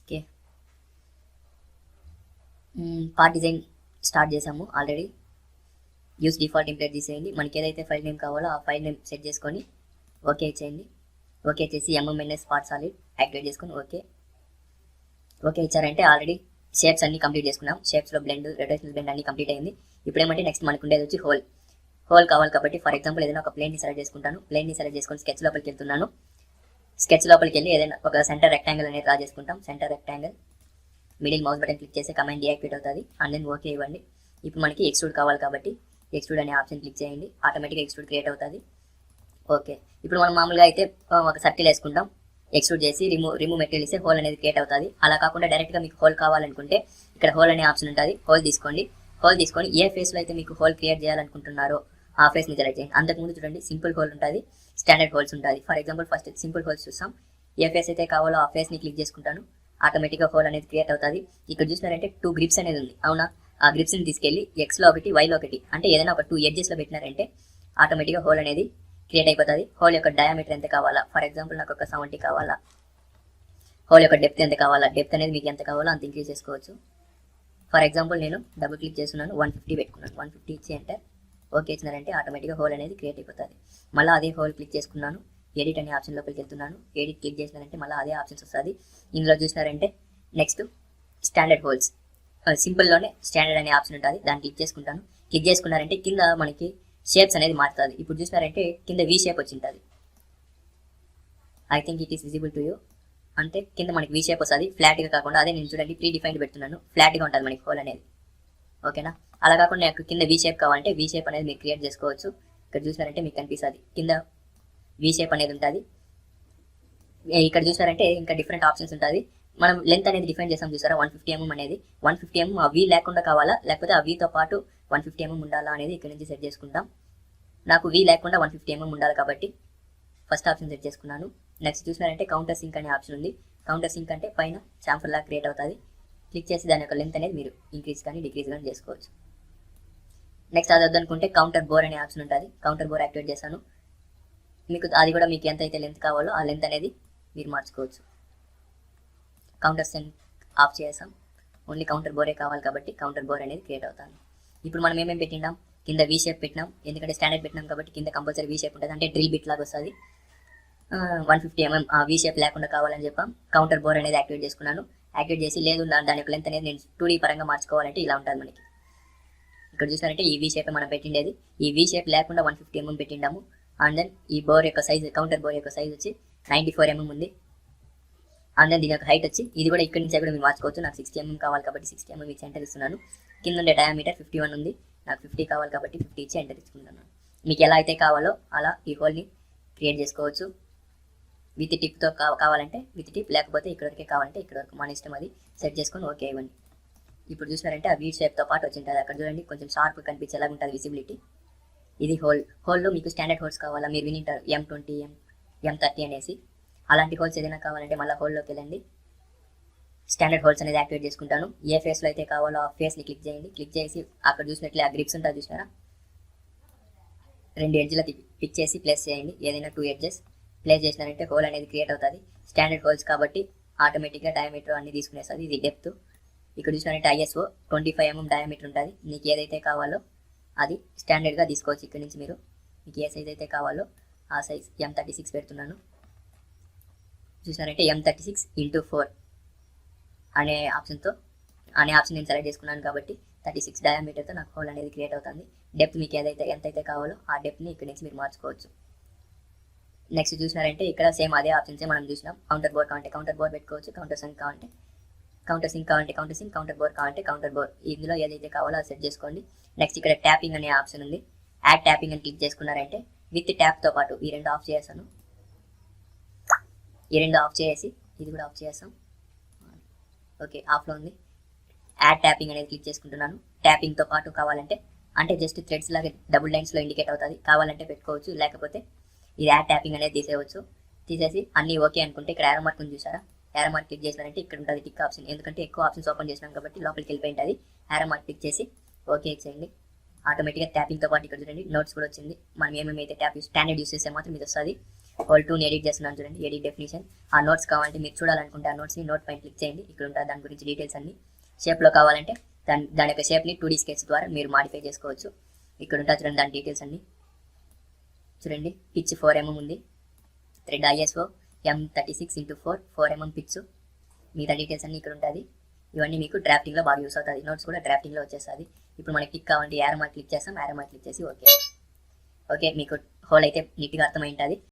Okay, part design start చేసాము already. Use default template తీసేయండి. మనకి ఏదైతే ఫైల్ నేమ్ కావాలో ఆ ఫైల్ నేమ్ సెట్ చేసుకొని ఓకే చేయండి. ఓకే చేసి ఎంఎంఎన్ఎస్ పార్ట్ సాలిడ్ యాక్టివేట్ చేసుకొని ఓకే ఇచ్చారంటే ఆల్రెడీ షేప్స్ అన్ని కంప్లీట్ చేసుకున్నాం. షేప్స్లో బ్లెండ్, రొటేషనల్ బ్లెండ్ అన్ని కంప్లీట్ అయింది. ఇప్పుడు ఏమంటే నెక్స్ట్ మనకు ఉండేది వచ్చి హోల్ కావాలి కాబట్టి ఫర్ ఎగ్జాంపుల్ ఏదైనా ఒక ప్లేన్ని సెలెక్ట్ చేసుకుంటాను. ప్లేన్ని సెలెక్ట్ చేసుకొని స్కెచ్ లోపలికి వెళ్తున్నాను. స్కెచ్ లోపలికి వెళ్ళి ఏదైనా ఒక సెంటర్ రెక్టాంగిల్ అనేది డ్రా చేసుకుంటాం. Centre rectangle middle mouse button click చేసి కమాండ్ డియాక్టివేట్ అవుతుంది. అండ్ దెన్ ఓకే ఇవ్వండి. ఇప్పుడు మనకి ఎక్స్ట్రూడ్ కావాలి కాబట్టి ఎక్స్ట్రూడ్ అనే ఆప్షన్ క్లిక్ చేయండి. ఆటోమేటిక్గా ఎక్స్ట్రూడ్ క్రియేట్ అవుతుంది. ఓకే, ఇప్పుడు మనం మామూలుగా అయితే ఒక సర్కిల్ వేసుకుంటాం. ఎక్స్ట్రూడ్ చేసి రిమూవ్ మెటీరియల్ ఇస్తే హోల్ అనేది క్రియేట్ అవుతుంది. అలా కాకుండా డైరెక్ట్గా మీకు హోల్ కావాలనుకుంటే ఇక్కడ హోల్ అనే ఆప్షన్ ఉంటుంది. హోల్ తీసుకొని ఏ ఫేస్లో అయితే మీకు హోల్ క్రియేట్ చేయాలనుకుంటున్నారో ఆ ఫేస్ని సెలెక్ట్ చేయండి. అంతకుముందు చూడండి సింపుల్ హోల్ ఉంటుంది, స్టాండర్డ్ హోల్స్ ఉంటుంది. For example first simple holes చూస్తాం. ఏ ఫేస్ అయితే కావాలో ఆ ఫేస్ని క్లిక్ చేసుకుంటాను. ఆటోమేటిక్గా హోల్ అనేది క్రియేట్ అవుతుంది. ఇక్కడ చూసినారంటే 2 గ్రిప్స్ అనేది ఉంది, అవునా? ఆ గ్రిప్స్ని తీసుకెళ్ళి ఎక్స్లో ఒకటి, వైలో ఒకటి, అంటే ఏదైనా ఒక 2 ఎడ్జెస్లో పెట్టినారంటే ఆటోమేటిక్గా హోల్ అనేది క్రియేట్ అయిపోతుంది. హోల్ యొక్క డయామీటర్ ఎంత కావాలా, ఫర్ ఎగ్జాంపుల్ నాకు ఒక 70 కావాలా. హోల్ యొక్క డెప్త్ ఎంత కావాలా, డెప్త్ అనేది మీకు ఎంత కావాలో అంత ఇంక్రీజ్ చేసుకోవచ్చు. ఫర్ ఎగ్జాంపుల్ నేను డబుల్ క్లిక్ చేస్తున్నాను, 150 పెట్టుకున్నాను. 150 ఇచ్చి ఎంటర్ ఓకే ఇచ్చినారంటే ఆటోమేటిక్గా హోల్ అనేది క్రియేట్ అయిపోతుంది. మళ్ళీ అదే హోల్ క్లిక్ చేసుకున్నాను. ఎడిట్ అనే ఆప్షన్ లోపలికి వెళ్తున్నాను. ఎడిట్ క్లిక్ చేసినారంటే మళ్ళీ అదే ఆప్షన్స్ వస్తుంది. ఇందులో చూసినారంటే నెక్స్ట్ స్టాండర్డ్ హోల్స్, సింపుల్లోనే స్టాండర్డ్ అనే ఆప్షన్ ఉంటుంది. దాన్ని క్లిక్ చేసుకుంటాను. క్లిక్ చేసుకున్నారంటే కింద మనకి షేప్స్ అనేది మారుతుంది. ఇప్పుడు చూసినారంటే కింద వి షేప్ వచ్చి ఉంటుంది. I think it is visible to you. అంటే కింద మనకి వి షేప్ వస్తుంది, ఫ్లాట్గా కాకుండా. అదే నేను చూడండి ప్రీ డిఫైన్డ్ పెడుతున్నాను, ఫ్లాట్గా ఉంటుంది మనకి హోల్ అనేది. ఓకేనా? అలా కాకుండా నాకు కింద వి షేప్ కావాలంటే వి షేప్ అనేది మీరు క్రియేట్ చేసుకోవచ్చు. ఇక్కడ చూసినారంటే మీకు కనిపిస్తుంది కింద వి షేప్ అనేది ఉంటుంది. ఇక్కడ చూసినారంటే ఇంకా డిఫరెంట్ ఆప్షన్స్ ఉంటుంది. మనం లెంత్ అనేది డిఫైన్ చేసాం చూసారా, 150 mm అనేది. 150 mm ఆ వి లేకుండా కావాలా, లేకపోతే ఆ వీతో పాటు 150 mm ఉండాలా అనేది ఇక్కడ నుంచి సెట్ చేసుకుంటాం. నాకు వి లేకుండా 150 mm ఉండాలి కాబట్టి ఫస్ట్ ఆప్షన్ సెట్ చేసుకున్నాను. నెక్స్ట్ చూసినారంటే కౌంటర్ సింక్ అనే ఆప్షన్ ఉంది. కౌంటర్ సింక్ అంటే పైన చాంఫర్ లాగా క్రియేట్ అవుతుంది. క్లిక్ చేసి దాని యొక్క లెంత్ అనేది మీరు ఇంక్రీజ్ కానీ డిక్రీజ్ కానీ చేసుకోవచ్చు. నెక్స్ట్ అది వద్దనుకుంటే కౌంటర్ బోర్ అనే ఆప్షన్ ఉంటుంది. కౌంటర్ బోర్ యాక్టివేట్ చేశాను. మీకు అది కూడా మీకు ఎంత అయితే లెంత్ కావాలో ఆ లెంత్ అనేది మీరు మార్చుకోవచ్చు. కౌంటర్ సింక్ ఆఫ్ చేసాం. ఓన్లీ కౌంటర్ బోరే కావాలి కాబట్టి కౌంటర్ బోర్ అనేది క్రియేట్ అవుతాను. ఇప్పుడు మనం ఏమేమి పెట్టినాం, కింద వి షేప్ పెట్టినాం. ఎందుకంటే స్టాండర్డ్ పెట్టినాం కాబట్టి కింద కంపల్సరీ వి షేప్ ఉంటుంది, అంటే డ్రిల్ బిట్ లాగా వస్తుంది. 150 mm ఆ వి షేప్ లేకుండా కావాలని చెప్పాం. కౌంటర్ బోర్ అనేది యాక్టివేట్ చేసుకున్నాను. యాక్టివేట్ చేసి లేదు దాని యొక్క లెంత్ అనేది నేను 2D పరంగా మార్చుకోవాలంటే ఇలా ఉంటుంది మనకి. ఇక్కడ చూసారంటే ఈ వి షేప్ మనం పెట్టిండేది. ఈ వి షేప్ లేకుండా 150 mm పెట్టిండాము. అండ్ దెన్ ఈ బోర్ యొక్క సైజ్, కౌంటర్ బోర్ యొక్క సైజ్ వచ్చి 94 mm ఉంది. అండ్ దెన్ దీని యొక్క హైట్ వచ్చి ఇది కూడా ఇక్కడ నుంచి కూడా మీరు మార్చుకోవచ్చు. నాకు 60 mm కావాలి కాబట్టి 60 mm ఇచ్చి ఎంటర్ ఇస్తున్నాను. కింద ఉండే డయామీటర్ 51 ఉంది. నాకు 50 కావాలి కాబట్టి 50 ఇచ్చి ఎంటర్ ఇచ్చుకుంటున్నాను. మీకు ఎలా అయితే కావాలో అలా ఈ హోల్ని క్రియేట్ చేసుకోవచ్చు. విత్ టిప్తో కావాలంటే విత్ టిప్, లేకపోతే ఇక్కడ వరకే కావాలంటే ఇక్కడ వరకు, మన ఇష్టం. అది సెట్ చేసుకొని ఓకే ఇవ్వండి. ఇప్పుడు చూసినారంటే ఆ వీ షేప్తో పాటు వచ్చింటుంది. అక్కడ చూడండి కొంచెం షార్ప్ కనిపించేలాగా ఉంటుంది విజిబిలిటీ. ఇది హోల్లో మీకు స్టాండర్డ్ హోల్స్ కావాలా, మీరు వినింటారు M20, M30 అనేసి. అలాంటి హోల్స్ ఏదైనా కావాలంటే మళ్ళీ హోల్లోకి వెళ్ళండి. స్టాండర్డ్ హోల్స్ అనేది యాక్టివేట్ చేసుకుంటాను. ఏ ఫేస్లో అయితే కావాలో ఆ ఫేస్ని క్లిక్ చేయండి. క్లిక్ చేసి అక్కడ చూసినట్లే ఆ గ్రిప్స్ ఉంటుంది చూసినారా, 2 ఎడ్జ్ల పిక్ చేసి ప్లేస్ చేయండి. ఏదైనా 2 ఎడ్జెస్ ప్లేస్ చేసినారంటే హోల్ అనేది క్రియేట్ అవుతుంది. స్టాండర్డ్ హోల్స్ కాబట్టి ఆటోమేటిక్గా డయామీటర్ అన్ని తీసుకునేస్తుంది. ఇది డెప్త్. ఇక్కడ చూసినారంటే ISO 25 mm డయామీటర్ ఉంటుంది. మీకు ఏదైతే కావాలో అది స్టాండర్డ్గా తీసుకోవచ్చు. ఇక్కడ నుంచి మీకు ఏ సైజ్ అయితే కావాలో ఆ సైజ్ M36 పెడుతున్నాను. చూసినారంటే M36x4 అనే ఆప్షన్ నేను సెలెక్ట్ చేసుకున్నాను కాబట్టి 36 డయామీటర్తో నాకు హోల్ అనేది క్రియేట్ అవుతుంది. డెప్త్ మీకు ఎంతైతే కావాలో ఆ డెప్త్ని ఇక్కడ నుంచి మీరు మార్చుకోవచ్చు. నెక్స్ట్ చూసినారంటే ఇక్కడ సేమ్ అదే ఆప్షన్సే మనం చూసినాం. కౌంటర్ బోర్ కావాలంటే కౌంటర్ బోర్ పెట్టుకోవచ్చు. కౌంటర్ సింక్ కావాలంటే కౌంటర్ సింక్ కౌంటర్ బోర్ కావాలంటే కౌంటర్ బోర్. ఇందులో ఏదైతే కావాలో అది సెట్ చేసుకోండి. నెక్స్ట్ ఇక్కడ ట్యాపింగ్ అనే ఆప్షన్ ఉంది. యాడ్ ట్యాపింగ్ అని క్లిక్ చేసుకున్నారంటే విత్ ట్యాప్తో పాటు ఈ 2 ఆఫ్ చేసాను. ఈ 2 ఆఫ్ చేసి ఇది కూడా ఆఫ్ చేసాం. ఓకే, ఆఫ్లో ఉంది. యాడ్ ట్యాపింగ్ అనేది క్లిక్ చేసుకుంటున్నాను. ట్యాపింగ్తో పాటు కావాలంటే, అంటే జస్ట్ థ్రెడ్స్ లాగా డబుల్ లైన్స్లో ఇండికేట్ అవుతుంది. కావాలంటే పెట్టుకోవచ్చు, లేకపోతే ఇది యాడ్ ట్యాపింగ్ అనేది తీసేయవచ్చు. తీసేసి అన్నీ ఓకే అనుకుంటే ఇక్కడ యారో మార్క్ ఉంది చూసారా, యారో మార్క్ క్లిక్ చేసినారంటే ఇక్కడ ఉంటుంది టిక్ ఆప్షన్. ఎందుకంటే ఎక్కువ ఆప్షన్స్ ఓపెన్ చేసినాం కాబట్టి లోపలికి వెళ్ళిపోయి ఉంటుంది. యారో మార్క్ క్లిక్ చేసి ఓకే చేయండి. ఆటోమేటిక్గా ట్యాపింగ్తో పాటు ఇక్కడ చూడండి నోట్స్ కూడా వచ్చింది. మనం ఏమేమైతే ట్యాప్ స్టాండర్డ్ యూస్ చేస్తే మాత్రం ఇది వస్తుంది. హోల్ 2ని ఎడిట్ చేస్తున్నాను చూడండి, ఎడిట్ డెఫినేషన్. ఆ నోట్స్ కావాలంటే మీరు చూడాలనుకుంటే ఆ నోట్స్ని నోట్ పైన క్లిక్ చేయండి, ఇక్కడ ఉంటుంది దాని గురించి డీటెయిల్స్ అన్ని. షేప్లో కావాలంటే దాని యొక్క షేప్ని 2D స్కెచ్ ద్వారా మీరు మాడిఫై చేసుకోవచ్చు. ఇక్కడ ఉంటుంది చూడండి దాని డీటెయిల్స్ అన్ని. చూడండి పిచ్ 4mm ఉంది, thread ISO M36x4 4mm pitch, మిగతా డీటెయిల్స్ అన్ని ఇక్కడ ఉంటుంది. ఇవన్నీ మీకు డ్రాఫ్టింగ్లో బాగా యూస్ అవుతుంది, నోట్స్ కూడా డ్రాఫ్టింగ్లో వచ్చేస్తుంది. ఇప్పుడు మనకి క్లిక్ కావాలంటే యారో మార్క్ క్లిక్ చేస్తాం, యారో మార్క్ క్లిక్ చేసి ఓకే. మీకు హోల్ అయితే నీట్గా అర్థమై ఉంటుంది.